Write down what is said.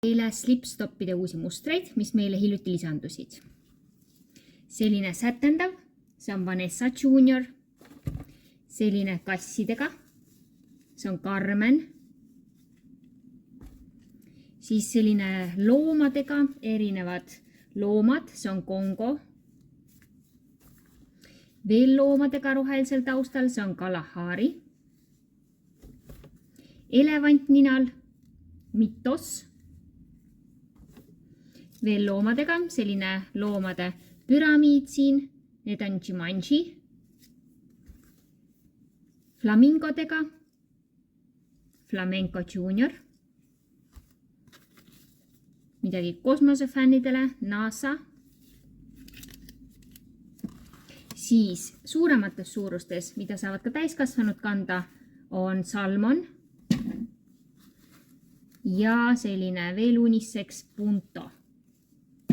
Teile slipstoppide uusi mustreid, mis meile hiljuti lisandusid. Selline sätendav, see on Vanessa Junior. Selline kassidega, see on Carmen. Siis selline loomadega, erinevad loomad, see on Kongo. Veel loomadega rohelisel taustal, see on Kalahari. Elevantninal, Mitos. Veel loomadega, selline loomade püramiid siin, need on Jumanji. Flamingodega, Flamenco Junior. Midagi kosmosefännidele, NASA. Siis suuremates suurustes, mida saavad ka täiskasvanud kanda, on Salmon. Ja selline veel unisex Punto.